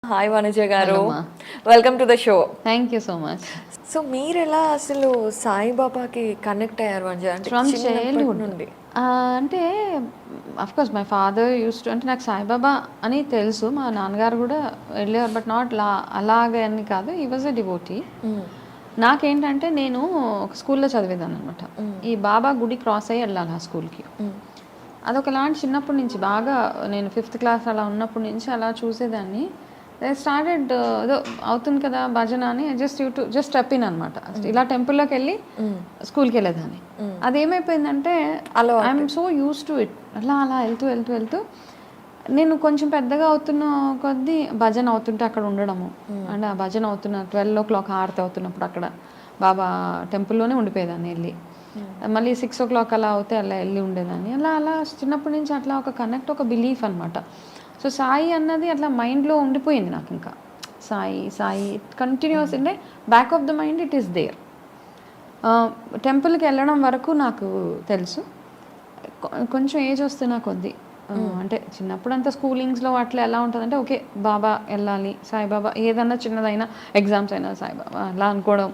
Hi వనుజ గారు, hello మా. Welcome to the show. Thank you so much. So మీరు ఎలా అసలు సాయిబాబాకి కనెక్ట్ అయ్యారు వనుజ? అంటే ఫ్రమ్ చిన్నప్పటి చైల్డ్హుడ్ నుండి. అంటే course my father use to, అంటే నాకు సాయిబాబా అని తెలుసు, మా నాన్నగారు కూడా వెళ్ళేవారు, బట్ నాట్ అలాగే అని కాదు. ఈ వాజ్ ఎ డివోటీ. నాకేంటంటే నేను ఒక స్కూల్లో చదివేదాన్ని అనమాట. ఈ బాబా గుడి క్రాస్ అయ్యి వెళ్ళాలి ఆ స్కూల్కి. అదొకలాంటి చిన్నప్పటి నుంచి బాగా నేను 5th క్లాస్ అలా ఉన్నప్పటి నుంచి అలా చూసేదాన్ని. స్టార్టెడ్ ఏదో అవుతుంది కదా భజన అని జస్ట్ స్టెప్ ఇన్ అనమాట. ఇలా టెంపుల్లోకి వెళ్ళి స్కూల్కి వెళ్ళేదాన్ని. అదేమైపోయిందంటే I'm so used to it. అలా అలా వెళ్తూ వెళ్తూ వెళ్తూ నేను కొంచెం పెద్దగా అవుతున్న కొద్దీ భజన అవుతుంటే అక్కడ ఉండడము. అండ్ ఆ భజన అవుతున్న 12 o'clock హారతి అవుతున్నప్పుడు అక్కడ బాబా టెంపుల్లోనే ఉండిపోయేదాన్ని వెళ్ళి. మళ్ళీ 6 o'clock అలా అవుతే అలా వెళ్ళి ఉండేదాన్ని. అలా అలా చిన్నప్పటి నుంచి అట్లా ఒక కనెక్ట్, ఒక బిలీఫ్ అనమాట. సో సాయి అన్నది అట్లా మైండ్లో ఉండిపోయింది నాకు. ఇంకా సాయి సాయి కంటిన్యూస్ అంటే back of the mind it is there. టెంపుల్కి వెళ్ళడం వరకు నాకు తెలుసు. కొంచెం ఏజ్ వస్తున్నా కొద్దీ, అంటే చిన్నప్పుడు అంతా స్కూలింగ్స్లో అట్లా ఎలా ఉంటుందంటే ఓకే బాబా వెళ్ళాలి, సాయిబాబా ఏదన్నా చిన్నదైనా ఎగ్జామ్స్ అయినా సాయిబాబా అలా అనుకోవడం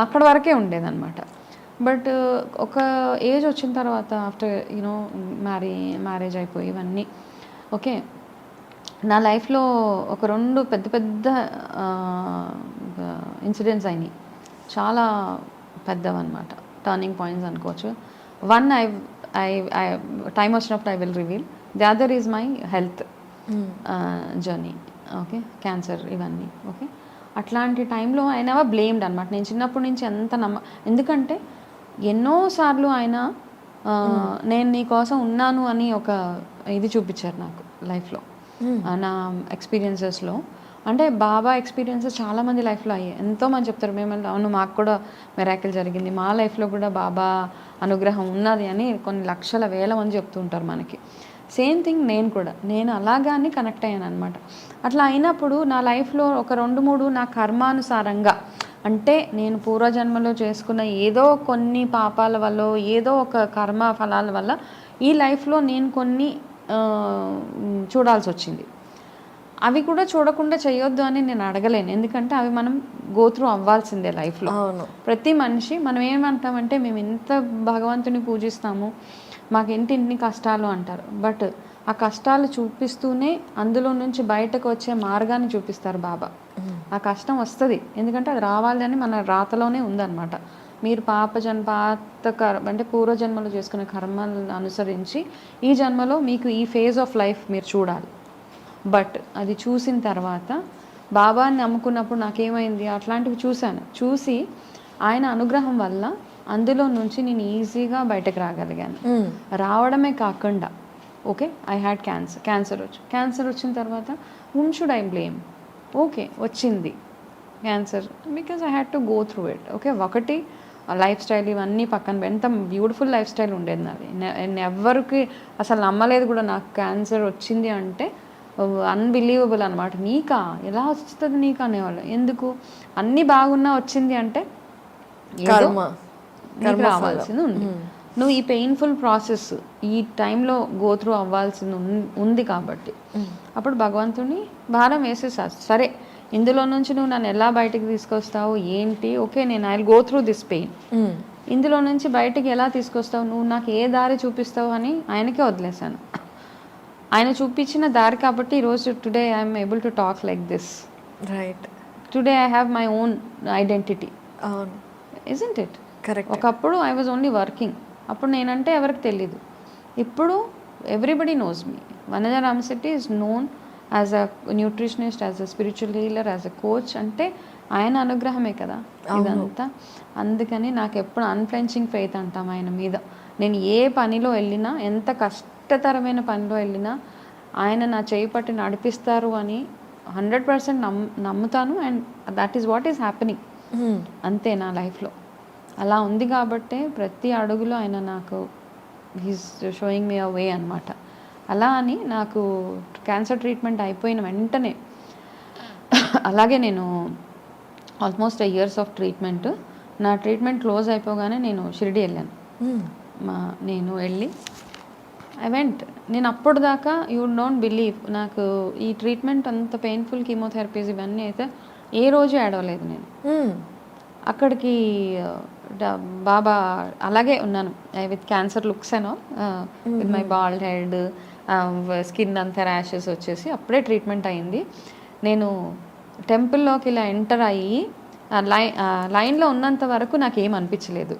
అక్కడ వరకే ఉండేదన్నమాట. బట్ ఒక ఏజ్ వచ్చిన తర్వాత ఆఫ్టర్ యూనో మ్యారేజ్ అయిపోయి ఇవన్నీ ఓకే, నా లైఫ్లో ఒక 2 పెద్ద పెద్ద ఇన్సిడెంట్స్ అయినాయి. చాలా పెద్దవన్నమాట, టర్నింగ్ పాయింట్స్ అనుకోవచ్చు. వన్ ఐ టైం వచ్చినప్పుడు I will reveal. The other is my health journey. Okay, cancer ఇవన్నీ. ఓకే, అట్లాంటి టైంలో ఐ నెవర్ బ్లేమ్డ్ అనమాట. నేను చిన్నప్పటి నుంచి ఎంత ఎందుకంటే ఎన్నోసార్లు ఆయన నేను నీ కోసం ఉన్నాను అని ఒక ఇది చూపించారు నాకు లైఫ్లో, నా ఎక్స్పీరియన్సెస్లో. అంటే బాబా ఎక్స్పీరియన్సెస్ చాలామంది లైఫ్లో అయ్యాయి. ఎంతోమంది చెప్తారు మేము అవును మాకు కూడా మిరాకిల్ జరిగింది, మా లైఫ్లో కూడా బాబా అనుగ్రహం ఉన్నది అని కొన్ని లక్షల వేల మంది చెప్తూ ఉంటారు మనకి. సేమ్ థింగ్ నేను అలాగానే కనెక్ట్ అయ్యాను అనమాట. అట్లా అయినప్పుడు నా లైఫ్లో ఒక 2-3 నా కర్మానుసారంగా, అంటే నేను పూర్వజన్మలో చేసుకున్న ఏదో కొన్ని పాపాల వల్ల, ఏదో ఒక కర్మ ఫలాల వల్ల ఈ లైఫ్లో నేను కొన్ని చూడాల్సి వచ్చింది. అవి కూడా చూడకుండా చేయొద్దు అని నేను అడగలేను, ఎందుకంటే అవి మనం గోత్రూ అవ్వాల్సిందే లైఫ్లో. ప్రతి మనిషి మనం ఏమంటామంటే మేము ఎంత భగవంతుని పూజిస్తాము, మాకు ఇన్ని కష్టాలు అంటారు. బట్ ఆ కష్టాలు చూపిస్తూనే అందులో నుంచి బయటకు వచ్చే మార్గాన్ని చూపిస్తారు బాబా. ఆ కష్టం వస్తుంది, ఎందుకంటే అది రావాలని మన రాతలోనే ఉందన్నమాట. మీరు అంటే పూర్వజన్మలో చేసుకునే కర్మలను అనుసరించి ఈ జన్మలో మీకు ఈ ఫేజ్ ఆఫ్ లైఫ్ మీరు చూడాలి. బట్ అది చూసిన తర్వాత బాబాని నమ్ముకున్నప్పుడు నాకేమైంది, అట్లాంటివి చూసి ఆయన అనుగ్రహం వల్ల అందులో నుంచి నేను ఈజీగా బయటకు రాగలిగాను. రావడమే కాకుండా ఓకే ఐ హ్యాడ్ క్యాన్సర్ వచ్చిన తర్వాత whom should I blame? Okay వచ్చింది cancer because I had to go through it. Okay, ఒకటి లైఫ్ స్టైల్ ఇవన్నీ పక్కన, ఎంత బ్యూటిఫుల్ లైఫ్ స్టైల్ ఉండేది నాది. ఎవరికి అసలు నమ్మలేదు కూడా నాకు క్యాన్సర్ వచ్చింది అంటే. అన్బిలీవబుల్ అనమాట. నీకా ఎలా వస్తుంది నీకు అనేవాళ్ళు. ఎందుకు అన్నీ బాగున్నా వచ్చింది అంటే రావాల్సింది ఉంది. నువ్వు ఈ పెయిన్ఫుల్ ప్రాసెస్ ఈ టైంలో గోత్రూ అవ్వాల్సింది ఉంది కాబట్టి అప్పుడు భగవంతుని భారం వేసేసారు. సరే ఇందులో నుంచి నువ్వు నన్ను ఎలా బయటకు తీసుకొస్తావు ఏంటి, ఓకే నేను I will go through this pain. ఇందులో నుంచి బయటకు ఎలా తీసుకొస్తావు, నువ్వు నాకు ఏ దారి చూపిస్తావు అని ఆయనకే వదిలేశాను. ఆయన చూపించిన దారి కాబట్టి ఈరోజు today I'm able to talk like this. Right, today I have my own identity. Isn't it? Correct. ఒకప్పుడు ఐ వాజ్ ఓన్లీ వర్కింగ్. అప్పుడు నేనంటే ఎవరికి తెలీదు. ఇప్పుడు everybody knows me. Vanaja Ramasetti is known as a nutritionist, as a spiritual healer, as a coach. అంటే ఆయన అనుగ్రహమే కదా ఇదంతా. అందుకని నాకు ఎప్పుడు అన్ఫ్లెంచింగ్ ఫెయిత్ అంటాం ఆయన మీద. నేను ఏ పనిలో వెళ్ళినా, ఎంత కష్టతరమైన పనిలో వెళ్ళినా ఆయన నా చేయి పట్టి నడిపిస్తారు అని 100% నమ్ముతాను. And that is what is happening. అంతే నా లైఫ్లో అలా ఉంది కాబట్టే ప్రతి అడుగులో ఆయన నాకు హీస్ షోయింగ్ మీ అ వే అనమాట. అలా అని నాకు క్యాన్సర్ ట్రీట్మెంట్ అయిపోయిన వెంటనే అలాగే నేను ఆల్మోస్ట్ ఇయర్స్ ఆఫ్ ట్రీట్మెంట్, నా ట్రీట్మెంట్ క్లోజ్ అయిపోగానే నేను షిరిడి వెళ్ళాను. నేను వెళ్ళి ఐ వెంట్. నేను అప్పుడు దాకా యూ డోంట్ బిలీవ్ నాకు ఈ ట్రీట్మెంట్ అంత పెయిన్ఫుల్ కీమోథెరపీస్ ఇవన్నీ అయితే ఏ రోజు ఏడవలేదు నేను. అక్కడికి బాబా అలాగే ఉన్నాను విత్ క్యాన్సర్ లుక్స్ అనో with my bald head, skin అంతా ర్యాషెస్ వచ్చేసి అప్పుడే ట్రీట్మెంట్ అయింది. నేను టెంపుల్లోకి ఇలా ఎంటర్ అయ్యి లైన్లో ఉన్నంత వరకు నాకు ఏం అనిపించలేదు.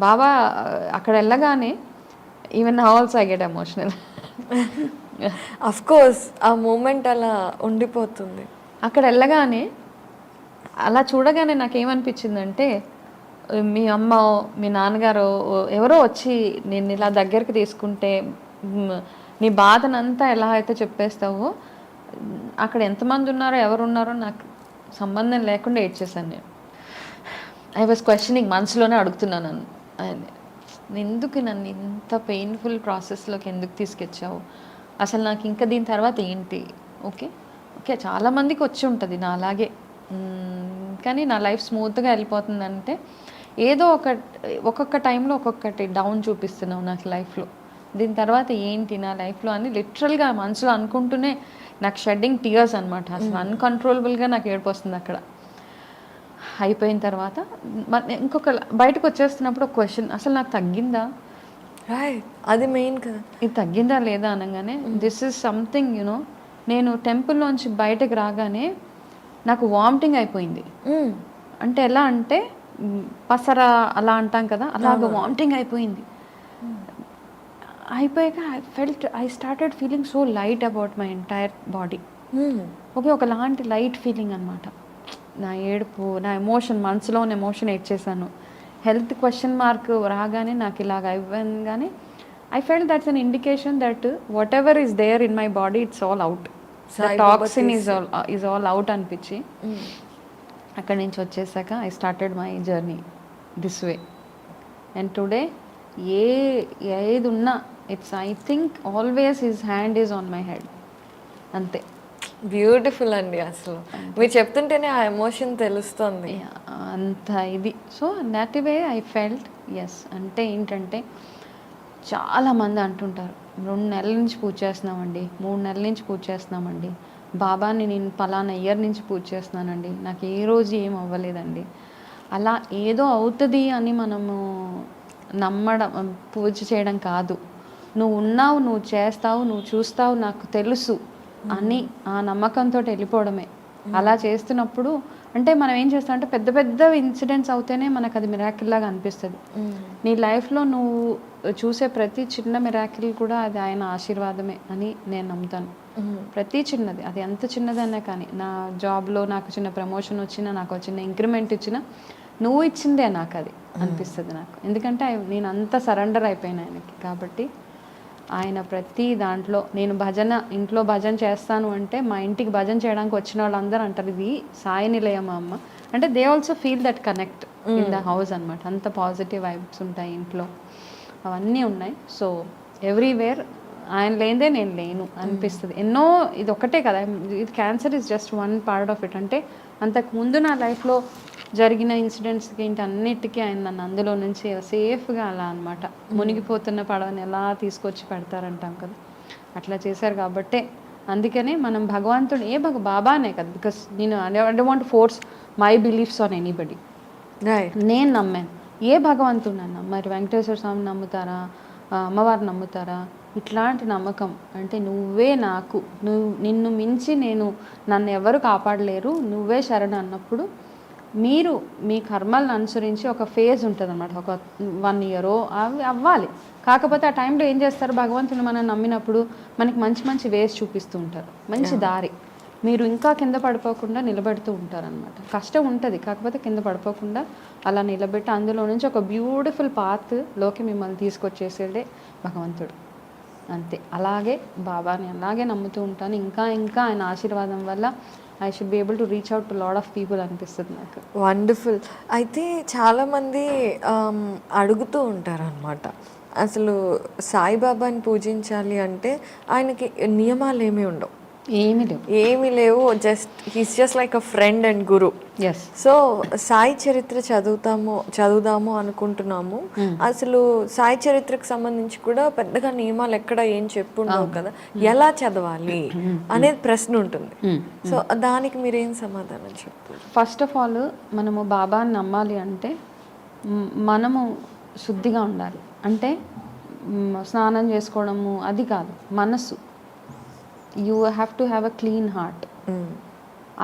బాబా అక్కడ వెళ్ళగానే even also I get emotional. Of course ఆ మూమెంట్ అలా ఉండిపోతుంది. అక్కడ వెళ్ళగానే అలా చూడగానే నాకేమనిపించిందంటే మీ అమ్మ మీ నాన్నగారు ఎవరో వచ్చి నేను ఇలా దగ్గరికి తీసుకుంటే నీ బాధనంతా ఎలా అయితే చెప్పేస్తావో అక్కడ ఎంతమంది ఉన్నారో ఎవరు ఉన్నారో నాకు సంబంధం లేకుండా ఏడ్చేసాను నేను. ఐ వాజ్ క్వశ్చనింగ్, మనసులోనే అడుగుతున్నాను ఎందుకు నన్ను ఇంత పెయిన్ఫుల్ ప్రాసెస్లోకి ఎందుకు తీసుకొచ్చావు, అసలు నాకు ఇంకా దీని తర్వాత ఏంటి. ఓకే చాలామందికి వచ్చి ఉంటుంది నా అలాగే, కానీ నా లైఫ్ స్మూత్గా వెళ్ళిపోతుందంటే ఏదో ఒక్కొక్క టైంలో ఒక్కొక్కటి డౌన్ చూపిస్తున్నావు నాకు లైఫ్లో, దీని తర్వాత ఏంటి నా లైఫ్లో అని లిటరల్గా మనసులో అనుకుంటూనే నాకు షెడ్డింగ్ టీయర్స్ అనమాట. అసలు అన్కంట్రోలబుల్గా నాకు ఏడుపు వస్తుంది అక్కడ. అయిపోయిన తర్వాత ఇంకొక బయటకు వచ్చేస్తున్నప్పుడు ఒక క్వశ్చన్, అసలు నాకు తగ్గిందా, అది మెయిన్ కదా, ఇది తగ్గిందా లేదా అనగానే దిస్ ఈజ్ సంథింగ్ యూనో. నేను టెంపుల్లోంచి బయటకు రాగానే నాకు వామిటింగ్ అయిపోయింది. అంటే ఎలా అంటే పసర అలా అంటాం కదా, అలాగ వామిటింగ్ అయిపోయింది. అయిపోయాక I started feeling so light about my entire body. ఒకలాంటి లైట్ ఫీలింగ్ అనమాట. నా ఏడుపు, నా ఎమోషన్, మనసులోని ఎమోషన్ ఏడ్చేసాను. హెల్త్ క్వశ్చన్ మార్క్ రాగానే నాకు ఇలాగ అయిపోయింది. కానీ I felt that's an indication that whatever is there in my body it's all out, the toxin is all out అనిపించి అక్కడి నుంచి వచ్చేసాక I started my journey this way. And today ఏది ఉన్నా it's I think always his hand is on my head, అంతే. Beautiful అండి, అసలు మీరు చెప్తుంటేనే ఆ ఎమోషన్ తెలుస్తుంది అంత ఇది. So that way I felt yes. అంటే ఏంటంటే చాలామంది అంటుంటారు 2 నెలల నుంచి పూజ చేస్తున్నామండి, 3 నెలల నుంచి పూజ చేస్తున్నామండి, బాబాని నేను పలానా ఇయర్ నుంచి పూజ చేస్తున్నానండి, నాకు ఏ రోజు ఏం అవ్వలేదండి. అలా ఏదో అవుతుంది అని మనము నమ్మడం, పూజ చేయడం కాదు. నువ్వు ఉన్నావు, నువ్వు చేస్తావు, నువ్వు చూస్తావు, నాకు తెలుసు అని ఆ నమ్మకంతో వెళ్ళిపోవడమే. అలా చేస్తున్నప్పుడు అంటే మనం ఏం చేస్తామంటే పెద్ద పెద్ద ఇన్సిడెంట్స్ అవుతేనే మనకు అది మిరాకిల్ లాగా అనిపిస్తుంది. నీ లైఫ్లో నువ్వు చూసే ప్రతి చిన్న మిరాకిల్ కూడా అది ఆయన ఆశీర్వాదమే అని నేను నమ్ముతాను. ప్రతి చిన్నది, అది ఎంత చిన్నదన్నా కానీ, నా జాబ్లో నాకు చిన్న ప్రమోషన్ వచ్చినా, నాకు చిన్న ఇంక్రిమెంట్ ఇచ్చినా నువ్వు ఇచ్చిందే నాకు అది అనిపిస్తుంది నాకు. ఎందుకంటే నేను అంత సరెండర్ అయిపోయాను ఆయనకి. కాబట్టి ఆయన ప్రతి దాంట్లో నేను ఇంట్లో భజన చేస్తాను అంటే మా ఇంటికి భజన చేయడానికి వచ్చిన వాళ్ళందరూ అంటారు ఇది సాయి నిలయం అమ్మ అంటే they also feel that connect in the house అనమాట. అంత పాజిటివ్ వైబ్స్ ఉంటాయి ఇంట్లో, అవన్నీ ఉన్నాయి. సో ఎవ్రీవేర్ ఆయన లేదే నేను లేను అనిపిస్తుంది. ఎన్నో ఇది ఒకటే కదా, ఇది cancer is just one part of it. అంటే అంతకు ముందు నా లైఫ్లో జరిగిన ఇన్సిడెంట్స్కి ఏంటి అన్నిటికీ ఆయన నన్ను అందులో నుంచి సేఫ్గా అలా అనమాట మునిగిపోతున్న పడవని ఎలా తీసుకొచ్చి పెడతారంటాం కదా, అట్లా చేశారు. కాబట్టే అందుకనే మనం భగవంతుడు బాబానే కదా, బికాస్ నేను I don't want force my beliefs on anybody. నేను నమ్మాను ఏ భగవంతుడు నన్ను, మరి వెంకటేశ్వర స్వామి నమ్ముతారా, అమ్మవారు నమ్ముతారా, ఇట్లాంటి నమ్మకం అంటే నువ్వే నాకు, నిన్ను మించి నన్ను ఎవరు కాపాడలేరు, నువ్వే శరణ అన్నప్పుడు మీరు మీ కర్మలను అనుసరించి ఒక ఫేజ్ ఉంటుంది అనమాట, ఒక 1 year అవి అవ్వాలి. కాకపోతే ఆ టైంలో ఏం చేస్తారు, భగవంతుని మనం నమ్మినప్పుడు మనకి మంచి మంచి వేస్ చూపిస్తూ ఉంటారు, మంచి దారి. మీరు ఇంకా కింద పడిపోకుండా నిలబెడుతూ ఉంటారనమాట. కష్టం ఉంటుంది, కాకపోతే కింద పడిపోకుండా అలా నిలబెట్టి అందులో నుంచి ఒక బ్యూటిఫుల్ పాత్లోకి మిమ్మల్ని తీసుకొచ్చేసేదే భగవంతుడు, అంతే. అలాగే బాబాని అలాగే నమ్ముతూ ఉంటాను. ఇంకా ఇంకా ఆయన ఆశీర్వాదం వల్ల I should be able to reach out to lot of people అనిపిస్తుంది నాకు. వండర్ఫుల్. అయితే చాలామంది అడుగుతూ ఉంటారనమాట, అసలు సాయిబాబాని పూజించాలి అంటే ఆయనకి నియమాలు ఏమీ ఉండవు, ఏమీ లేవు, he's just like a friend and guru. Yes. So Sai చరిత్ర చదువుదాము అనుకుంటున్నాము. అసలు సాయి చరిత్రకు సంబంధించి కూడా పెద్దగా నియమాలు ఎక్కడ ఏం చెప్పుండవు కదా, ఎలా చదవాలి అనేది ప్రశ్న ఉంటుంది. సో దానికి మీరేం సమాధానం చెప్తారు? ఫస్ట్ ఆఫ్ ఆల్ మనము బాబాని నమ్మాలి అంటే మనము శుద్ధిగా ఉండాలి. అంటే స్నానం చేసుకోవడము అది కాదు, మనసు. You have to have a clean heart.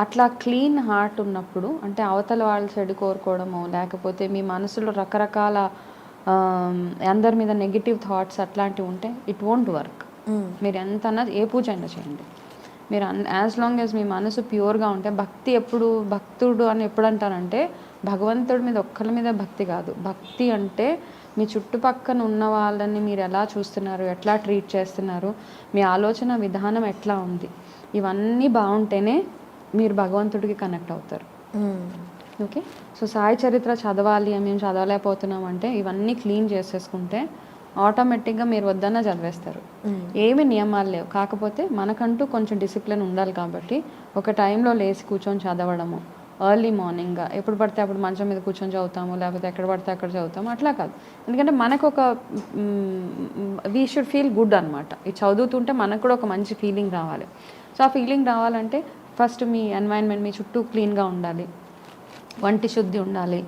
అట్లా క్లీన్ హార్ట్ ఉన్నప్పుడు అంటే అవతల వాళ్ళ చెడు కోరుకోవడము, లేకపోతే మీ మనసులో రకరకాల అందరి మీద నెగిటివ్ థాట్స్ అట్లాంటివి ఉంటే ఇట్ వోంట్ వర్క్. మీరు ఎంతన్నా ఏ పూజ అయినా చేయండి, మీరు యాజ్ లాంగ్ యాజ్ మీ మనసు ప్యూర్గా ఉంటే, భక్తుడు అని ఎప్పుడు అంటారంటే భగవంతుడి మీద ఒక్కరి మీద భక్తి కాదు. భక్తి అంటే మీ చుట్టుపక్కన ఉన్న వాళ్ళని మీరు ఎలా చూస్తున్నారు, ఎట్లా ట్రీట్ చేస్తున్నారు, మీ ఆలోచన విధానం ఎట్లా ఉంది, ఇవన్నీ బాగుంటేనే మీరు భగవంతుడికి కనెక్ట్ అవుతారు. ఓకే. సో సాయి చరిత్ర చదవాలి అని మేము చదవలేకపోతున్నాం అంటే ఇవన్నీ క్లీన్ చేసేసుకుంటే ఆటోమేటిక్గా మీరు వద్దన్నా చదివేస్తారు. ఏమి నియమాలు లేవు, కాకపోతే మనకంటూ కొంచెం డిసిప్లిన్ ఉండాలి. కాబట్టి ఒక టైంలో లేచి కూర్చొని చదవడము, ఎర్లీ మార్నింగ్గా ఎప్పుడు పడితే అప్పుడు మంచం మీద కూర్చొని చదువుతాము, లేకపోతే ఎక్కడ పడితే అక్కడ చదువుతాము, అట్లా కాదు. ఎందుకంటే మనకు ఒక వీ షుడ్ ఫీల్ గుడ్ అనమాట. ఇది చదువుతుంటే మనకు కూడా ఒక మంచి ఫీలింగ్ రావాలి. సో ఆ ఫీలింగ్ రావాలంటే ఫస్ట్ మీ ఎన్వైరన్మెంట్, మీ చుట్టూ క్లీన్గా ఉండాలి, వంటి శుద్ధి ఉండాలి,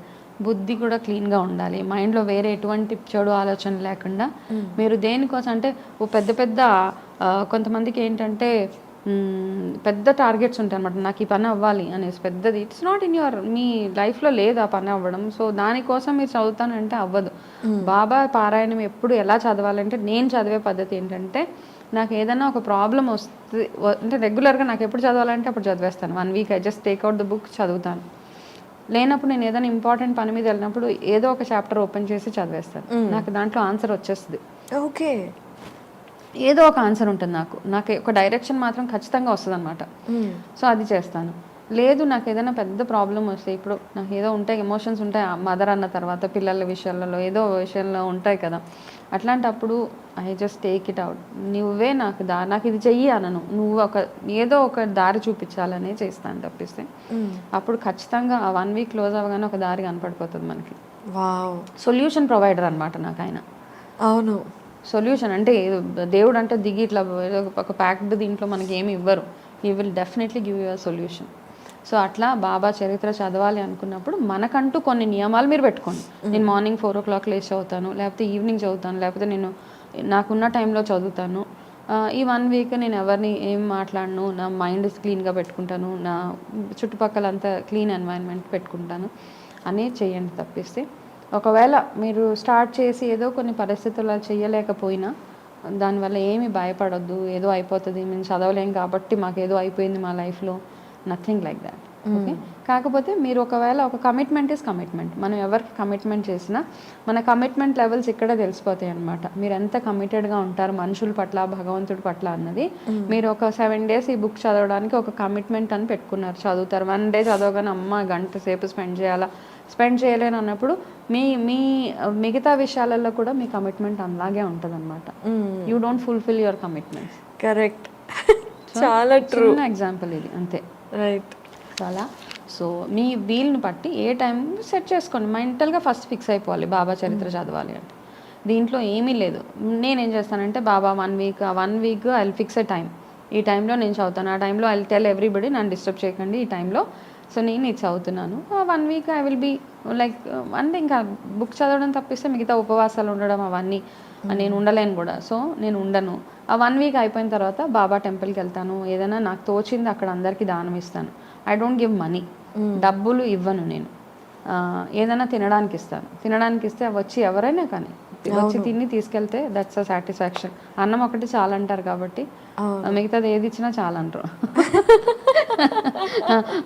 బుద్ధి కూడా క్లీన్గా ఉండాలి, మైండ్లో వేరే ఎటువంటి చెడు ఆలోచన లేకుండా. మీరు దేనికోసం అంటే పెద్ద పెద్ద కొంతమందికి ఏంటంటే పెద్ద టార్గెట్స్ ఉంటాయి అనమాట, నాకు ఈ పని అవ్వాలి అనేసి పెద్దది. ఇట్స్ నాట్ ఇన్ యువర్, మీ లైఫ్లో లేదు ఆ పని అవ్వడం. సో దానికోసం మీరు చదువుతానంటే అవ్వదు. బాబా పారాయణం ఎప్పుడు ఎలా చదవాలంటే, నేను చదివే పద్ధతి ఏంటంటే, నాకు ఏదైనా ఒక ప్రాబ్లం వస్తే అంటే రెగ్యులర్గా నాకు ఎప్పుడు చదవాలంటే అప్పుడు చదివేస్తాను. 1 week I just takeout the book, చదువుతాను. లేనప్పుడు నేను ఏదైనా ఇంపార్టెంట్ పని మీద వెళ్ళినప్పుడు ఏదో ఒక చాప్టర్ ఓపెన్ చేసి చదివేస్తాను. నాకు దాంట్లో ఆన్సర్ వచ్చేస్తుంది. ఓకే. ఏదో ఒక ఆన్సర్ ఉంటుంది, నాకు ఒక డైరెక్షన్ మాత్రం ఖచ్చితంగా వస్తుంది అనమాట. సో అది చేస్తాను. లేదు నాకు ఏదైనా పెద్ద ప్రాబ్లం వస్తే, ఇప్పుడు నాకు ఏదో ఉంటాయి, ఎమోషన్స్ ఉంటాయి, మదర్ అన్న తర్వాత పిల్లల విషయాలలో ఏదో విషయంలో ఉంటాయి కదా, అట్లాంటప్పుడు I just take it out. నువ్వే నాకు ఇది చెయ్యి అనను, నువ్వు ఏదో ఒక దారి చూపించాలనే చేస్తాను తప్పిస్తే. అప్పుడు ఖచ్చితంగా ఆ 1 వీక్ క్లోజ్ అవ్వగానే ఒక దారి కనపడిపోతుంది మనకి. సొల్యూషన్ ప్రొవైడర్ అనమాట నాకు ఆయన. అవును, సొల్యూషన్ అంటే దేవుడు అంటే దిగి ఇట్లా ఒక ప్యాక్డ్ దీంట్లో మనకి ఏమి ఇవ్వరు. He will definitely give you a solution. So అట్లా బాబా చరిత్ర చదవాలి అనుకున్నప్పుడు మనకంటూ కొన్ని నియమాలు మీరు పెట్టుకోండి. నేను మార్నింగ్ 4 o'clock లేచి చదువుతాను, లేకపోతే ఈవినింగ్ చదువుతాను, లేకపోతే నేను నాకున్న టైంలో చదువుతాను. ఈ 1 వీక్ నేను ఎవరిని ఏం మాట్లాడను, నా మైండ్ క్లీన్గా పెట్టుకుంటాను, నా చుట్టుపక్కలంతా క్లీన్ ఎన్వైరన్మెంట్ పెట్టుకుంటాను అనేది చేయండి తప్పిస్తే. ఒకవేళ మీరు స్టార్ట్ చేసి ఏదో కొన్ని పరిస్థితుల్లో చేయలేకపోయినా దానివల్ల ఏమి భయపడొద్దు. ఏదో అయిపోతుంది, మేము చదవలేం కాబట్టి మాకు ఏదో అయిపోయింది మా లైఫ్లో, నథింగ్ లైక్ దాట్. ఓకే. కాకపోతే మీరు ఒకవేళ ఒక కమిట్మెంట్ ఇస్ కమిట్మెంట్. మనం ఎవరికి కమిట్మెంట్ చేసినా మన కమిట్మెంట్ లెవెల్స్ ఇక్కడే తెలిసిపోతాయి అనమాట. మీరు ఎంత కమిటెడ్గా ఉంటారు మనుషుల పట్ల, భగవంతుడి పట్ల అన్నది. మీరు ఒక 7 days ఈ బుక్ చదవడానికి ఒక కమిట్మెంట్ అని పెట్టుకున్నారు, చదువుతారు. 1 day చదవగానే అమ్మ గంట సేపు స్పెండ్ చేయలేను అన్నప్పుడు మీ మిగతా విషయాలలో కూడా మీ కమిట్మెంట్ అలాగే ఉంటుంది అనమాట. You don't fulfil your commitments. Correct. చాలా ట్రూ ఎగ్జాంపుల్ ఇది, అంతే. రైట్. చాలా. సో మీ వీల్ని బట్టి ఏ టైం సెట్ చేసుకోండి. మెంటల్గా ఫస్ట్ ఫిక్స్ అయిపోవాలి బాబా చరిత్ర చదవాలి అంటే. దీంట్లో ఏమీ లేదు. నేనేం చేస్తానంటే Baba 1 week I will fix a time, ఈ టైంలో నేను చదువుతాను, ఆ టైంలో ఐ విల్ టెల్ ఎవ్రీబడి నన్ను డిస్టర్బ్ చేయకండి ఈ టైంలో, సో నేను ఇది చదువుతున్నాను. 1 week I will be like అంటే ఇంకా బుక్ చదవడం తప్పిస్తే మిగతా ఉపవాసాలు ఉండడం అవన్నీ నేను ఉండలేను కూడా. సో నేను ఉండను. ఆ 1 వీక్ అయిపోయిన తర్వాత బాబా టెంపుల్కి వెళ్తాను, ఏదైనా నాకు తోచింది అక్కడ అందరికీ దానం ఇస్తాను. ఐ డోంట్ గివ్ మనీ, డబ్బులు ఇవ్వను నేను. ఏదైనా తినడానికి ఇస్తే వచ్చి ఎవరైనా కానీ వచ్చి తిని తీసుకెళ్తే దట్స్ అ సాటిస్ఫాక్షన్. అన్నం ఒకటి చాలా అంటారు కాబట్టి మిగతాది ఏది ఇచ్చినా చాలా అంటారు.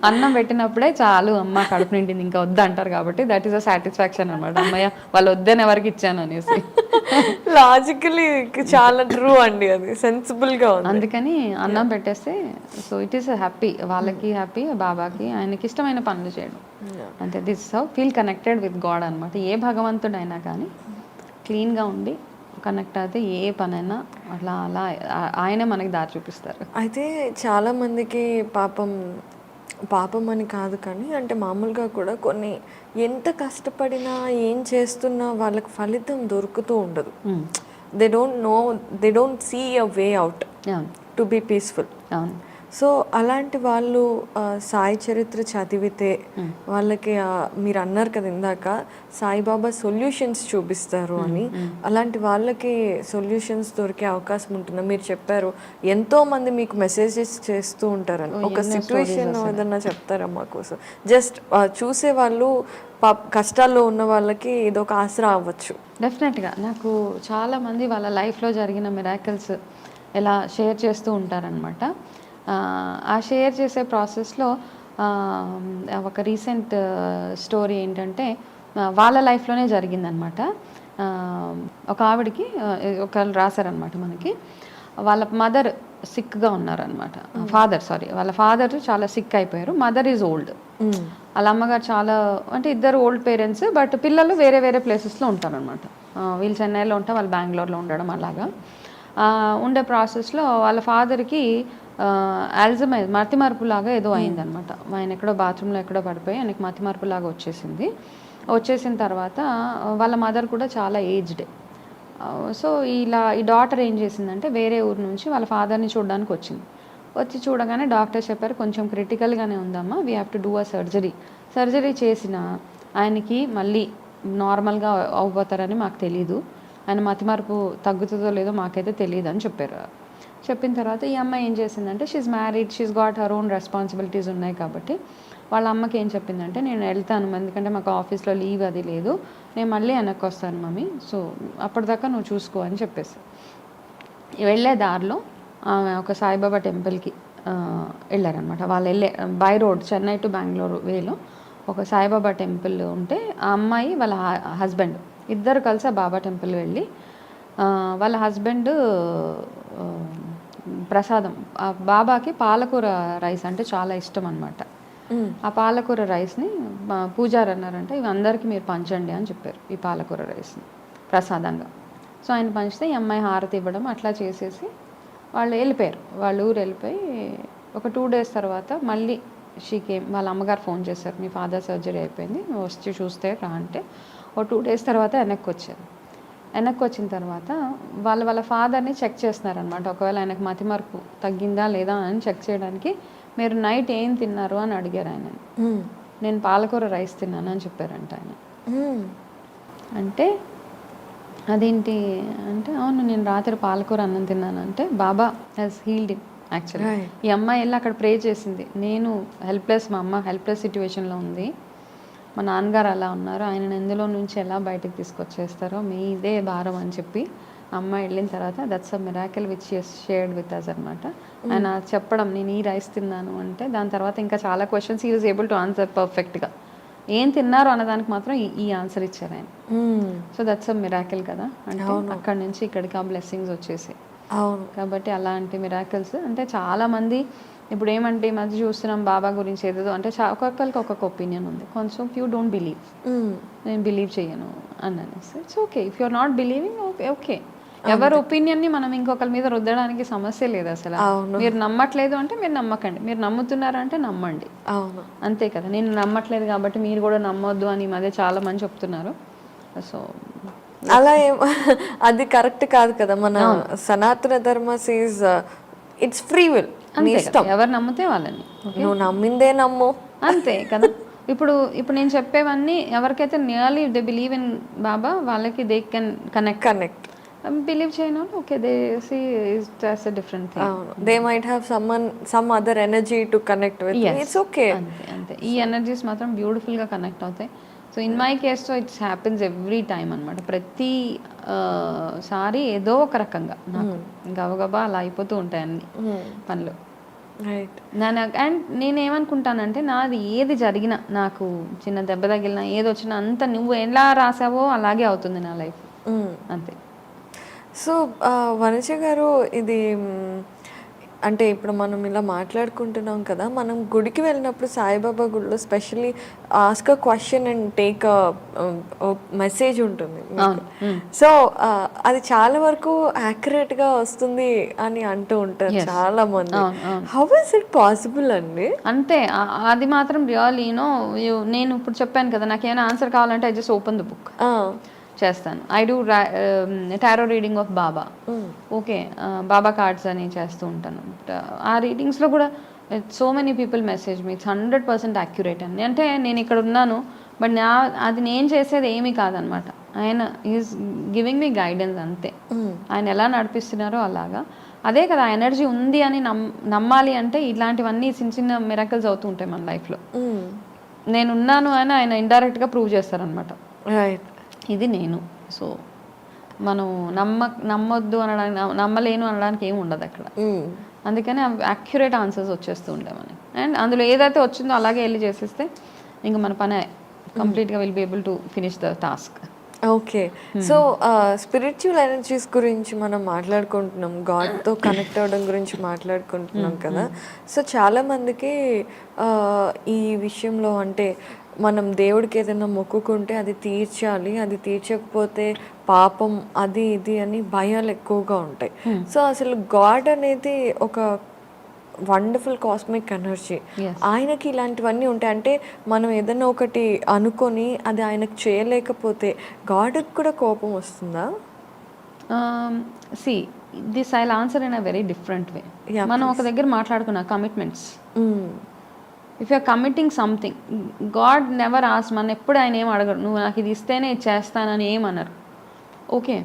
అన్నం పెట్టినప్పుడే చాలు అమ్మ కడుపు నిండింది ఇంకా వద్దు అంటారు కాబట్టి దట్ ఈస్ అ సాటిస్ఫాక్షన్ అనమాట. అమ్మయ్య వాళ్ళు వద్దని ఎవరికి ఇచ్చాను అనేసి. లాజికలీ చాలా ట్రూ అండి, అది సెన్సిబుల్ గా ఉంది. అందుకని అన్నం పెట్టేస్తే సో ఇట్ ఈస్ హ్యాపీ, వాళ్ళకి హ్యాపీ, బాబాకి ఆయనకి ఇష్టమైన పనులు చేయడం అంతే. This how feel connected with God అనమాట. ఏ భగవంతుడైనా కానీ క్లీన్గా ఉండి కనెక్ట్ అయితే ఏ పనైనా అలా అలా ఆయనే మనకి దారి చూపిస్తారు. అయితే చాలా మందికి పాపం అని కాదు కానీ అంటే మామూలుగా కూడా కొన్ని ఎంత కష్టపడినా ఏం చేస్తున్నా వాళ్ళకి ఫలితం దొరుకుతూ ఉండదు. They don't see a way out to be peaceful. అవును. సో అలాంటి వాళ్ళు సాయి చరిత్ర చదివితే వాళ్ళకి మీరు అన్నారు కదా ఇందాక సాయిబాబా సొల్యూషన్స్ చూపిస్తారు అని, అలాంటి వాళ్ళకి సొల్యూషన్స్ దొరికే అవకాశం ఉంటుందా? మీరు చెప్పారు ఎంతో మంది మీకు మెసేజెస్ చేస్తూ ఉంటారని, ఒక సిచ్యువేషన్ ఏదన్నా చెప్తారా మా కోసం? జస్ట్ చూసే వాళ్ళు కష్టాల్లో ఉన్న వాళ్ళకి ఇదొక ఆసరా అవ్వచ్చు. డెఫినెట్గా నాకు చాలామంది వాళ్ళ లైఫ్లో జరిగిన మిరాకిల్స్ ఎలా షేర్ చేస్తూ ఉంటారనమాట. ఆ షేర్ చేసే ప్రాసెస్లో ఒక రీసెంట్ స్టోరీ ఏంటంటే వాళ్ళ లైఫ్లోనే జరిగిందనమాట. ఒక ఆవిడకి ఒకళ్ళు రాశారనమాట మనకి, వాళ్ళ మదర్ సిక్గా ఉన్నారనమాట. వాళ్ళ ఫాదర్ చాలా సిక్ అయిపోయారు. Mother is old. వాళ్ళ అమ్మగారు చాలా అంటే ఇద్దరు ఓల్డ్ పేరెంట్స్, బట్ పిల్లలు వేరే వేరే ప్లేసెస్లో ఉంటారనమాట. వీళ్ళు చెన్నైలో ఉంటాం, వాళ్ళు బెంగళూరులో ఉండడం. అలాగా ఉండే ప్రాసెస్లో వాళ్ళ ఫాదర్కి ఆల్జమైజ్ మతిమరుపులాగా ఏదో అయిందనమాట. ఆయన ఎక్కడో బాత్రూంలో ఎక్కడో పడిపోయి ఆయనకి మతిమరుపులాగా వచ్చేసిన తర్వాత వాళ్ళ మదర్ కూడా చాలా ఏజ్డ్. సో ఈ డాటర్ ఏం చేసిందంటే వేరే ఊరు నుంచి వాళ్ళ ఫాదర్ని చూడడానికి వచ్చి చూడగానే డాక్టర్ చెప్పారు కొంచెం క్రిటికల్గానే ఉందమ్మా, we have to do a surgery చేసిన ఆయనకి మళ్ళీ నార్మల్గా అవ్వబోతారని మాకు తెలీదు, ఆయన మతిమరుపు తగ్గుతుందో లేదో మాకైతే తెలియదు అని చెప్పిన తర్వాత ఈ అమ్మాయి ఏం చేసిందంటే she's married, she's got her own responsibilities ఉన్నాయి కాబట్టి వాళ్ళ అమ్మకి ఏం చెప్పిందంటే నేను వెళ్తాను, ఎందుకంటే మాకు ఆఫీస్లో లీవ్ అది లేదు, నేను మళ్ళీ వెనక్కి వస్తాను మమ్మీ, సో అప్పటిదాకా నువ్వు చూసుకో అని చెప్పేసి. వెళ్ళే దారిలో ఆమె ఒక సాయిబాబా టెంపుల్కి వెళ్ళారనమాట. వాళ్ళు by road Chennai to Bengaluru వేలో ఒక సాయిబాబా టెంపుల్ ఉంటే ఆ అమ్మాయి వాళ్ళ హస్బెండ్ ఇద్దరు కలిసి ఆ బాబా టెంపుల్ వెళ్ళి వాళ్ళ హస్బెండ్ ప్రసాదం, ఆ బాబాకి పాలకూర రైస్ అంటే చాలా ఇష్టం అనమాట. ఆ పాలకూర రైస్ని పూజారి అన్నారంటే ఇవి అందరికీ మీరు పంచండి అని చెప్పారు, ఈ పాలకూర రైస్ని ప్రసాదంగా. సో ఆయన పంచితే ఈ అమ్మాయి హారతి ఇవ్వడం అట్లా చేసేసి వాళ్ళు వెళ్ళిపోయారు. వాళ్ళ ఊరు వెళ్ళిపోయి ఒక 2 days తర్వాత మళ్ళీ వాళ్ళ అమ్మగారు ఫోన్ చేశారు, మీ ఫాదర్ సర్జరీ అయిపోయింది, వచ్చి చూస్తే రా అంటే. ఓ 2 days తర్వాత వెనక్కి వచ్చిన తర్వాత వాళ్ళ ఫాదర్ని చెక్ చేస్తున్నారనమాట. ఒకవేళ ఆయనకు మతిమరుపు తగ్గిందా లేదా అని చెక్ చేయడానికి మీరు నైట్ ఏం తిన్నారు అని అడిగారు ఆయన. నేను పాలకూర రైస్ తిన్నాను అని చెప్పారంట ఆయన. అంటే అదేంటి అంటే అవును నేను రాత్రి పాలకూర అన్నం తిన్నాను అంటే బాబా హ్యాస్ హీల్డ్ హిమ్ యాక్చువల్లీ. ఈ అమ్మాయి వెళ్ళి అక్కడ ప్రే చేసింది, నేను హెల్ప్లెస్, మా అమ్మ హెల్ప్లెస్ సిచ్యువేషన్లో ఉంది, మా నాన్నగారు అలా ఉన్నారు, ఆయనను ఎందులో నుంచి ఎలా బయటకు తీసుకొచ్చేస్తారో మీదే భారం అని చెప్పి అమ్మాయి వెళ్ళిన తర్వాత that's a miracle which shared with us అనమాట. ఆయన చెప్పడం నేను ఈ రైస్ తిన్నాను అంటే దాని తర్వాత ఇంకా చాలా questions he was able to answer పర్ఫెక్ట్గా. ఏం తిన్నారు అన్నదానికి మాత్రం ఈ ఆన్సర్ ఇచ్చారు ఆయన. సో దట్స్ అ మిరాకిల్ కదా, అంటే అక్కడి నుంచి ఇక్కడికి ఆ బ్లెస్సింగ్స్ వచ్చేసాయి. కాబట్టి అలాంటి మిరాకిల్స్ అంటే చాలామంది ఇప్పుడు ఏమంటే ఈ మధ్య చూస్తున్నాం బాబా గురించి ఏదేదో అంటే ఒక్కొక్కరికి ఒక్కొక్క ఒపీనియన్ ఉంది. కొంచెం యూ డోంట్ బిలీవ్, నేను బిలీవ్ చేయను అని అనేసి it's okay. If you're not believing okay. ఎవరి ఒపీనియన్ని మనం ఇంకొకరి మీద రుద్దడానికి సమస్య లేదు అసలు. మీరు నమ్మట్లేదు అంటే మీరు నమ్మకండి, మీరు నమ్ముతున్నారంటే నమ్మండి, అంతే కదా. నేను నమ్మట్లేదు కాబట్టి మీరు కూడా నమ్మొద్దు అని ఈ మధ్య చాలా మంది చెప్తున్నారు. సో అలా అది కరెక్ట్ కాదు కదా. మన సనాతన ధర్మ సేస్ ఇట్స్ ఫ్రీ విల్, ఎవరు నమ్మితే వాళ్ళని, నువ్వు నమ్మిందే నమ్ము, అంతే కదా. ఇప్పుడు నేను చెప్పేవన్నీ ఎవరికైతే nearly they believe in Baba వాళ్ళకి దే కెన్ కనెక్ట్. బిలీవ్ చేయను okay, they see it as a different thing. They might have some other energy to connect with, it's okay. అంతే ఈ ఎనర్జీస్ మాత్రం బ్యూటిఫుల్గా కనెక్ట్ అవుతాయి. సో ఇన్ మై కేస్లో it's happens every time అనమాట. ప్రతి సారి ఏదో ఒక రకంగా నాకు గబగబా అలా అయిపోతూ ఉంటాయి అన్ని పనులు. అండ్ నేనేమనుకుంటానంటే నాది ఏది జరిగినా, నాకు చిన్న దెబ్బ తగిలినా ఏది వచ్చినా అంత నువ్వు ఎలా రాసావో అలాగే అవుతుంది నా లైఫ్, అంతే. సో వనజ గారు, ఇది అంటే ఇప్పుడు మనం ఇలా మాట్లాడుకుంటున్నాం కదా, మనం గుడికి వెళ్ళినప్పుడు సాయిబాబా గుడిలో specially ask a question and take message ఉంటుంది. సో అది చాలా వరకు accurate గా వస్తుంది అని అంటూ ఉంటారు చాలా మంది. హౌ ఇస్ ఇట్ పాసిబుల్ అండి? అంతే అది మాత్రం రియల్ నేను ఇప్పుడు చెప్పాను కదా, నాకు ఏమైనా ఆన్సర్ కావాలంటే I just open the book చేస్తాను. I do tarot reading of Baba. Okay, Baba cards అని చేస్తూ ఉంటాను. ఆ రీడింగ్స్లో కూడా so many people message me it's 100% accurate అని. అంటే నేను ఇక్కడ ఉన్నాను, బట్ అది నేను చేసేది ఏమీ కాదనమాట. ఆయన ఈజ్ గివింగ్ మీ గైడెన్స్ అంతే. ఆయన ఎలా నడిపిస్తున్నారో అలాగా. అదే కదా, ఎనర్జీ ఉంది అని నమ్మాలి అంటే ఇట్లాంటివన్నీ చిన్న చిన్న మిరాకిల్స్ అవుతూ ఉంటాయి మన లైఫ్లో. నేనున్నాను అని ఆయన ఇండైరెక్ట్గా ప్రూవ్ చేస్తారనమాట. రైట్, ఇది నేను. సో మనం నమ్మొద్దు అనడానికి, నమ్మలేను అనడానికి ఏమి ఉండదు అక్కడ. అందుకని యాక్యురేట్ ఆన్సర్స్ వచ్చేస్తూ ఉంటాయి మనకి. అండ్ అందులో ఏదైతే వచ్చిందో అలాగే వెళ్ళి చేసేస్తే ఇంకా మన పని కంప్లీట్గా will be able to finish the task. Okay, so spiritual energies గురించి మనం మాట్లాడుకుంటున్నాం, గాడ్తో కనెక్ట్ అవ్వడం గురించి మాట్లాడుకుంటున్నాం కదా. సో చాలామందికి ఈ విషయంలో అంటే మనం దేవుడికి ఏదైనా మొక్కుకుంటే అది తీర్చాలి, అది తీర్చకపోతే పాపం, అది ఇది అని భయాలు ఎక్కువగా ఉంటాయి. సో అసలు గాడ్ అనేది ఒక వండర్ఫుల్ కాస్మిక్ ఎనర్జీ. ఆయనకి ఇలాంటివన్నీ ఉంటాయి. అంటే మనం ఏదైనా ఒకటి అనుకొని అది ఆయనకు చేయలేకపోతే గాడ్కి కూడా కోపం వస్తుందా? See this I answer in a very different way. మనం ఒక దగ్గర మాట్లాడుకున్న commitments. If you're committing something, God never ఆస్, మన ఎప్పుడు ఆయన ఏం అడగరు నువ్వు నాకు ఇది ఇస్తేనే ఇది చేస్తానని ఏమన్నారు. ఓకే,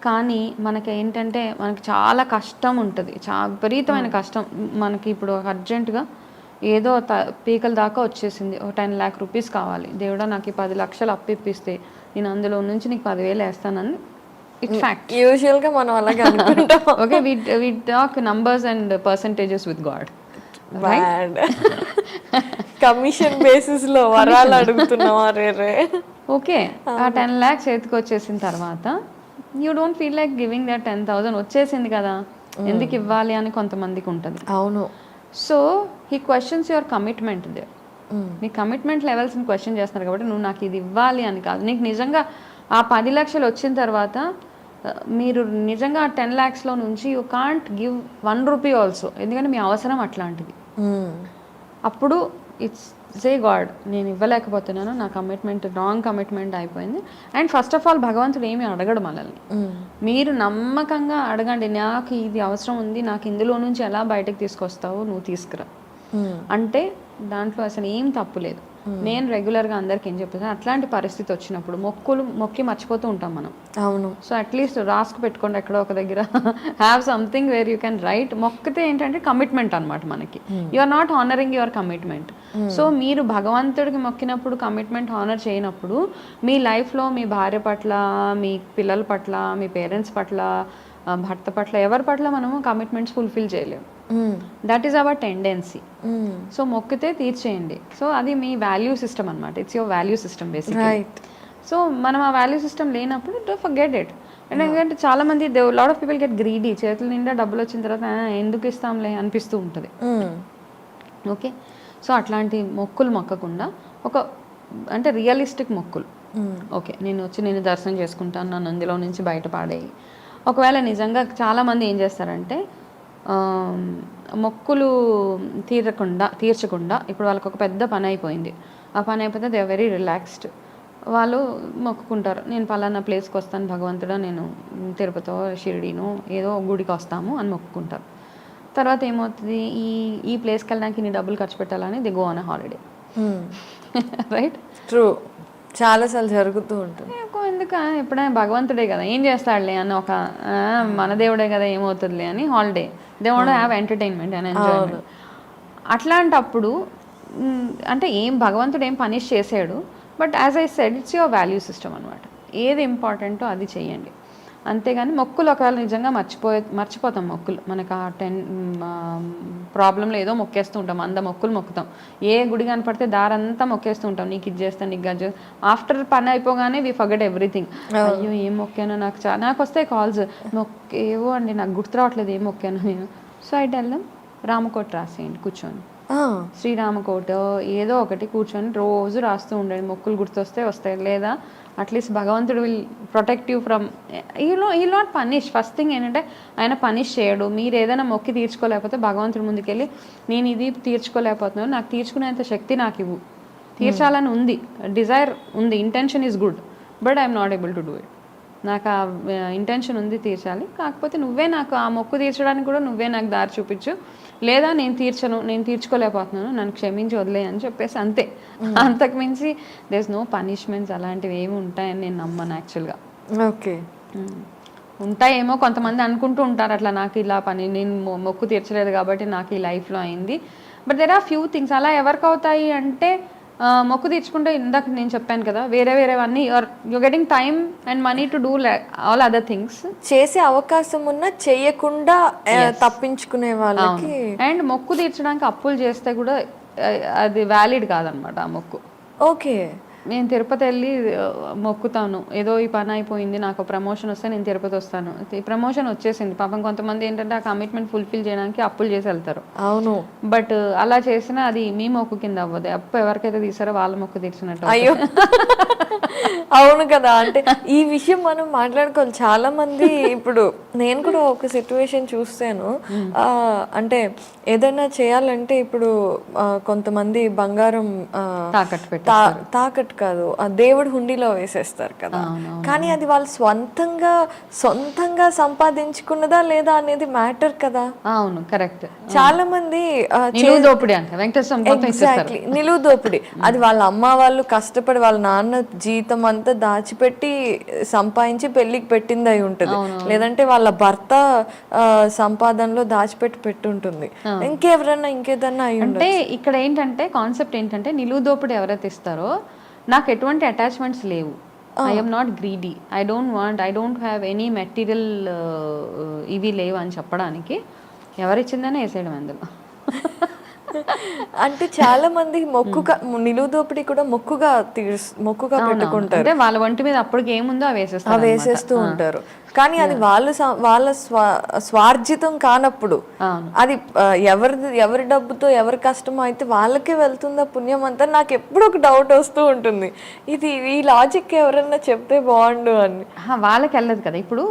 కానీ మనకి ఏంటంటే మనకి చాలా కష్టం ఉంటుంది, చాలా విపరీతమైన కష్టం. మనకి ఇప్పుడు అర్జెంటుగా ఏదో పీకల దాకా వచ్చేసింది, ఒక 10 lakh rupees కావాలి. దేవుడా నాకు 10 లక్షలు అప్పు ఇప్పిస్తే నేను అందులో నుంచి నీకు 10,000 వేస్తానని. It's fact. యూజువల్గా మనం అలాగే అనుకుంటాం. Okay, we talk numbers and percentages with God. Commission basis లో వరాలు అడుగుతున్నావా రే? ఓకే, ఆ 10 lakhs చేతికి వచ్చేసిన తర్వాత you don't feel like giving that 10,000 వచ్చేసింది కదా, ఎందుకు ఇవ్వాలి అని కొంతమందికి ఉంటుంది. అవును. So he questions your commitment there. నీ కమిట్మెంట్ లెవెల్స్ని క్వశ్చన్ చేస్తున్నారు కాబట్టి నువ్వు నాకు ఇది ఇవ్వాలి అని కాదు. నీకు నిజంగా ఆ 10 లక్షలు వచ్చిన తర్వాత మీరు నిజంగా ఆ 10 lakhsలో నుంచి you can't give 1 rupee also, ఎందుకంటే మీ అవసరం అట్లాంటిది. అప్పుడు ఇట్స్ సే గాడ్ నేను ఇవ్వలేకపోతున్నాను, నా కమిట్మెంట్ రాంగ్ కమిట్మెంట్ అయిపోయింది. అండ్ ఫస్ట్ ఆఫ్ ఆల్ భగవంతుడు ఏమీ అడగడు మనల్ని. మీరు నమ్మకంగా అడగండి, నాకు ఇది అవసరం ఉంది, నాకు ఇందులో నుంచి ఎలా బయటకు తీసుకొస్తావో నువ్వు తీసుకురా అంటే దాంట్లో అసలు ఏం తప్పు లేదు. నేను రెగ్యులర్గా అందరికి ఏం చెప్తాను, అట్లాంటి పరిస్థితి వచ్చినప్పుడు మొక్కి మర్చిపోతూ ఉంటాం మనం. అవును. సో అట్లీస్ట్ రాసుకు పెట్టుకోండి ఎక్కడో ఒక దగ్గర, have something where you can write. మొక్కితే ఏంటంటే కమిట్మెంట్ అనమాట మనకి. You are not honouring your commitment. So మీరు భగవంతుడికి మొక్కినప్పుడు కమిట్మెంట్ హానర్ చేయనప్పుడు మీ లైఫ్లో మీ భార్య పట్ల, మీ పిల్లల పట్ల, మీ పేరెంట్స్ పట్ల, భర్త పట్ల, ఎవరి పట్ల మనము కమిట్మెంట్స్ ఫుల్ఫిల్ చేయలేము. That is our tendency. So మొక్కితే తీర్చేయండి. సో అది మీ వాల్యూ సిస్టమ్ అనమాట. It's your value system basically. So మనం ఆ వాల్యూ సిస్టమ్ లేనప్పుడు డోంట్ ఫర్గెట్ ఇట్. ఎందుకంటే చాలా మంది lot of people get greedy. చేతుల నిండా డబ్బులు వచ్చిన తర్వాత ఎందుకు ఇస్తాంలే అనిపిస్తూ ఉంటుంది. ఓకే, సో అట్లాంటి మొక్కులు మొక్కకుండా ఒక అంటే రియలిస్టిక్ మొక్కులు. ఓకే, నేను వచ్చి నేను దర్శనం చేసుకుంటాను, నన్ను అందులో నుంచి బయటపడేయి. ఒకవేళ నిజంగా చాలామంది ఏం చేస్తారంటే మొక్కులు తీర్చకుండా ఇప్పుడు వాళ్ళకి ఒక పెద్ద పని అయిపోయింది, ఆ పని అయిపోతే దే ఆర్ వెరీ రిలాక్స్డ్. వాళ్ళు మొక్కుకుంటారు, నేను పలానా ప్లేస్కి వస్తాను భగవంతుడా, నేను తిరుపతిలో షిరిడీనో ఏదో గుడికి వస్తాము అని మొక్కుకుంటారు. తర్వాత ఏమవుతుంది, ఈ ప్లేస్కి వెళ్ళడానికి నీ డబ్బులు ఖర్చు పెట్టాలని they go on a holiday. Right, true, చాలాసార్లు జరుగుతూ ఉంటుంది. ఎందుకు ఎప్పుడైనా భగవంతుడే కదా ఏం చేస్తాడులే అని ఒక మన దేవుడే కదా ఏమవుతుందిలే అని holiday. They want have entertainment and enjoyment. అట్లాంటప్పుడు అంటే భగవంతుడు ఏం పనిష్ చేసాడు, but as I said it's your value system అనమాట. ఏది ఇంపార్టెంటో అది చెయ్యండి. అంతేగాని మొక్కులు ఒకవేళ నిజంగా మర్చిపోతాం. మొక్కులు మనకు ఆ ప్రాబ్లంలో ఏదో మొక్కేస్తూ ఉంటాం, మొక్కులు మొక్కుతాం. ఏ గుడి కనపడితే దారంతా మొక్కేస్తూ ఉంటాం, నీకు ఇది చేస్తాను, నీకు అది చేస్తాను. ఆఫ్టర్ పని అయిపోగానే వీ ఫర్గెట్ ఎవ్రీథింగ్. అయ్యో ఏం మొక్కానో నాకు వస్తాయి కాల్స్, ఏవో అండి నాకు గుర్తు రావట్లేదు ఏం మొక్కాను నేను. So I tell them Ramakota రాసేయండి కూర్చొని. ఆ, శ్రీరామకోట ఏదో ఒకటి కూర్చొని రోజు రాస్తూ ఉండండి. మొక్కులు గుర్తొస్తే వస్తాయి. లేదా అట్లీస్ట్ భగవంతుడు విల్ ప్రొటెక్ట్ యూ ఫ్రమ్ ఈ నాట్ పనిష్. ఫస్ట్ థింగ్ ఏంటంటే ఆయన పనిష్ చేయడు. మీరు ఏదైనా మొక్కి తీర్చుకోలేకపోతే భగవంతుడి ముందుకెళ్ళి నేను ఇది తీర్చుకోలేకపోతున్నాను, నాకు తీర్చుకునేంత శక్తి నాకు ఇవ్వు. తీర్చాలని ఉంది, డిజైర్ ఉంది, intention is good, but I'm not able to do it. నాకు ఆ ఇంటెన్షన్ ఉంది తీర్చాలి, కాకపోతే నువ్వే నాకు ఆ మొక్కు తీర్చడానికి కూడా నువ్వే నాకు దారి చూపించు, లేదా నేను తీర్చుకోలేకపోతున్నాను, నన్ను క్షమించి వదిలే అని చెప్పేసి అంతే. అంతకుమించి దేర్ ఇస్ నో పనిష్మెంట్స్ అలాంటివి ఏమి ఉంటాయని నేను నమ్మను యాక్చువల్గా. ఓకే. ఉంటాయేమో కొంతమంది అనుకుంటూ ఉంటారు అట్లా, నాకు ఇలా నేను మొక్కు తీర్చలేదు కాబట్టి నాకు ఈ లైఫ్లో అయింది. But there are few things అలా ఎవరికి అవుతాయి అంటే, మొక్కు తీర్చుకుంటే ఇందాక నేను చెప్పాను కదా, వేరేవన్నీ you getting time and money to do all other things. చేసే అవకాశం ఉన్నా చేయకుండా తప్పించుకునే వాళ్ళకి. అండ్ మొక్కు తీర్చడానికి అప్పులు చేస్తే కూడా అది వ్యాలిడ్ కాదనమాట ఆ మొక్కు. ఓకే. నేను తిరుపతి వెళ్ళి మొక్కుతాను, ఏదో ఈ పని అయిపోయింది, నాకు ప్రమోషన్ వస్తే నేను తిరుపతి వస్తాను, ఈ ప్రమోషన్ వచ్చేసింది. పాపం కొంతమంది ఏంటంటే ఆ కమిట్మెంట్ ఫుల్ఫిల్ చేయడానికి అప్పులు చేసి వెళ్తారు. అవును. బట్ అలా చేసినా అది మీ మొక్కు కింద అవ్వదు. అప్పు ఎవరికైతే తీసారో వాళ్ళ మొక్కు తీర్చినట్టు. అయ్యో, అవును కదా. అంటే ఈ విషయం మనం మాట్లాడుకోవాలి. చాలా మంది ఇప్పుడు నేను కూడా ఒక సిచ్యువేషన్ చూస్తాను. అంటే ఏదైనా చేయాలంటే ఇప్పుడు కొంతమంది బంగారం తాకట్టు కాదు, ఆ దేవుడు హుండీలో వేసేస్తారు కదా. కానీ అది వాళ్ళు సొంతంగా సంపాదించుకున్నదా లేదా అనేది మ్యాటర్ కదా. అవును, కరెక్ట్. చాలా మంది ఎగ్జాక్ట్లీ నిలువు దోపిడీ. అది వాళ్ళ అమ్మ వాళ్ళు కష్టపడి వాళ్ళ నాన్న జీతం అంతా దాచిపెట్టి సంపాదించి పెళ్లికి పెట్టింది అయి ఉంటుంది, లేదంటే వాళ్ళ భర్త సంపాదనలో దాచిపెట్టి ఉంటుంది, ఇంకేదన్నా అయి ఉంటుంది. అంటే ఇక్కడ ఏంటంటే కాన్సెప్ట్ ఏంటంటే నిలువు దోపిడీ ఎవరైతే ఇస్తారో నాకు ఎటువంటి అటాచ్మెంట్స్ లేవు, I'm not greedy, I don't have any material ఇవి లేవు అని చెప్పడానికి ఎవరిచ్చిందనే వేసేయడం అందులో. అంటే చాలా మంది నిలువు దోపిడీ కూడా మొక్కుగా పెట్టుకుంటారు. అంటే వాళ్ళ ఒంటి మీద అప్పటికి ఏముందో అవి వేసేస్తూ ఉంటారు. కానీ అది వాళ్ళ స్వార్జితం కానప్పుడు అది ఎవరి డబ్బుతో ఎవరి కష్టమో అయితే వాళ్ళకే వెళ్తుందా పుణ్యం అంతా. నాకు ఎప్పుడు ఒక డౌట్ వస్తూ ఉంటుంది, ఇది ఈ లాజిక్ ఎవరన్నా చెప్తే బాగుండు అని. వాళ్ళకి వెళ్ళదు కదా. ఇప్పుడు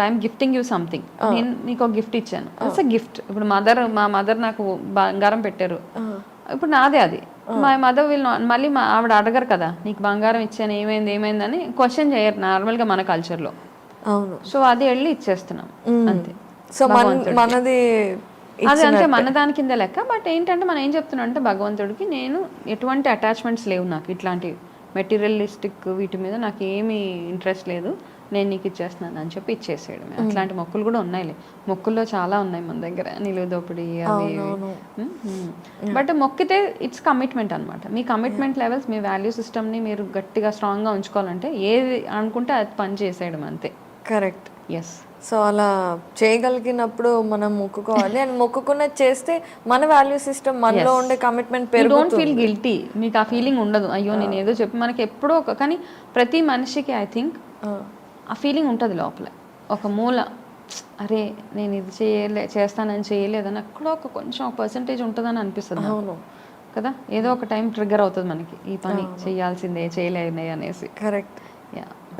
ఐఎమ్ గిఫ్టింగ్ యూ సంథింగ్, నేను నీకు ఒక గిఫ్ట్ ఇచ్చాను, ఇట్స్ గిఫ్ట్. ఇప్పుడు మా మదర్ నాకు బంగారం పెట్టారు, ఇప్పుడు నాదే అది. మా మదర్ మళ్ళీ ఆవిడ అడగరు కదా, నీకు బంగారం ఇచ్చాను ఏమైంది అని క్వశ్చన్ చేయరు నార్మల్గా మన కల్చర్లో. అవును. సో అది వెళ్ళి ఇచ్చేస్తున్నాం అంతే. సో మనది అది అంటే మన దాని కింద లెక్క. బట్ ఏంటంటే మనం ఏం చెప్తున్నాం అంటే భగవంతుడికి నేను ఎటువంటి అటాచ్మెంట్స్ లేవు, నాకు ఇట్లాంటి మెటీరియలిస్టిక్ వీటి మీద నాకు ఏమీ ఇంట్రెస్ట్ లేదు, నేను నీకు ఇచ్చేస్తున్నాను అని చెప్పి ఇచ్చేసేయడం. అట్లాంటి మొక్కులు కూడా ఉన్నాయిలే, మొక్కుల్లో చాలా ఉన్నాయి మన దగ్గర, నిలువు దోపిడీ అవి. బట్ మొక్కితే ఇట్స్ కమిట్మెంట్ అనమాట. మీ కమిట్మెంట్ లెవెల్స్, మీ వాల్యూ సిస్టమ్ని మీరు గట్టిగా స్ట్రాంగ్గా ఉంచుకోవాలంటే ఏది అనుకుంటే అది పని చేసేయడం అంతే. కరెక్ట్. ఎస్. సో అలా చేయగలిగినప్పుడు మనం మొక్కుకోవాలి. అండ్ మొక్కుకున్నది చేస్తే మన వాల్యూ సిస్టమ్, మనలో ఉండే కమిట్మెంట్ పెరుగుతుంది. Don't feel guilty. మీకు ఆ ఫీలింగ్ ఉండదు, అయ్యో నేను ఏదో చెప్పి. మనకి ఎప్పుడో కానీ ప్రతి మనిషికి ఐ థింక్ ఆ ఫీలింగ్ ఉంటుంది లోపల ఒక మూల, అరే నేను ఇది చేస్తానని చేయలేదని అక్కడ కొంచెం పర్సంటేజ్ ఉంటుందని అనిపిస్తుంది. అవును కదా, ఏదో ఒక టైం ట్రిగ్గర్ అవుతుంది మనకి, ఈ పని చేయాల్సిందే చేయలేదే అనేసి. కరెక్ట్.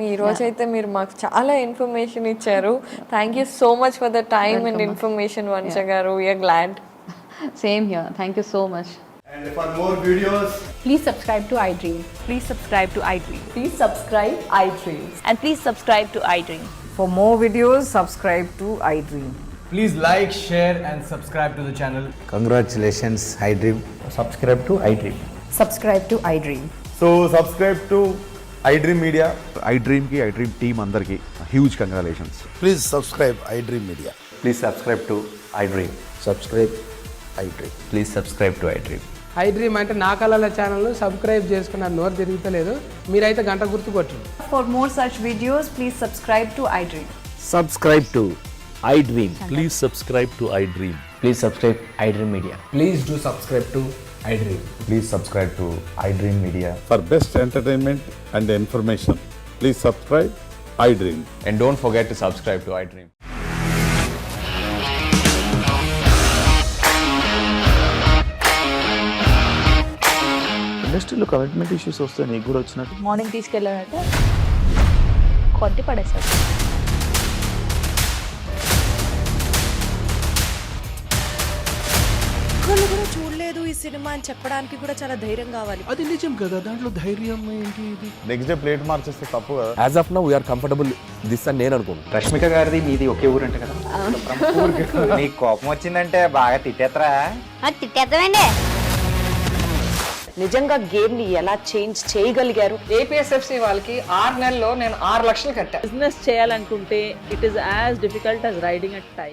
ఈ రోజు అయితే మీరు మాకు చాలా ఇన్ఫర్మేషన్ ఇచ్చారు. Thank you so much for the time and information Vamsha గారు. We're glad. Same here. Thank you so much. And for more videos, please subscribe to iDream. Please subscribe to iDream. Please subscribe iDream. And please subscribe to iDream. For more videos, subscribe to iDream. please like, share and subscribe to the channel. Congratulations, iDream. Subscribe to iDream. Subscribe to iDream. So subscribe to iDream Media. iDream ki iDream team andarki huge congratulations. Please subscribe iDream Media. Please subscribe to iDream. Subscribe iDream. Please subscribe to iDream. iDream అంటే నా కళల channel subscribe చేసుకున్నారు, నోరు తిరుగుతలేదు, మీరైతే గంట గుర్తు కొట్టండి. For more such videos, please subscribe to iDream. Subscribe to iDream. Please subscribe to iDream. Please subscribe iDream Media. Please do subscribe to iDream. Please subscribe to iDream Media. For best entertainment and information, please subscribe iDream. And don't forget to subscribe to iDream. ఇండస్ట్రీలో commitment issues వస్తే నీకు కూడా వచ్చినట్టు morning తీసుకెళ్ళాడంటే కొద్ది పడేశాడు. వాళ్ళు కూడా చూడలేదు ఈ సినిమా అని చెప్పడానికి కూడా చాలా ధైర్యం కావాలి. అది నిజం కదా, దాంట్లో ధైర్యం ఏంటి ఇది? నెక్స్ట్ డే ప్లేట్ మార్చేస్తే తప్పు కదా. As of now we're comfortable this అని నేను అనుకుంటున్నాను. రష్మిక గారిది మీది ఒకే ఊరు అంటే కదా. నీకు కోపం వచ్చిందంటే బాగా తిట్టేత్తరా? తిట్టేద్దామండి. నిజంగా గేమ్ ని ఎలా చేంజ్ చేయగలిగారు? ఏపీఎస్ఎఫ్సి వాళ్ళకి 6 నెలల్లో నేను 6 లక్షలు కట్టా. బిజినెస్ చేయాలనుకుంటే it is as difficult as riding a tiger.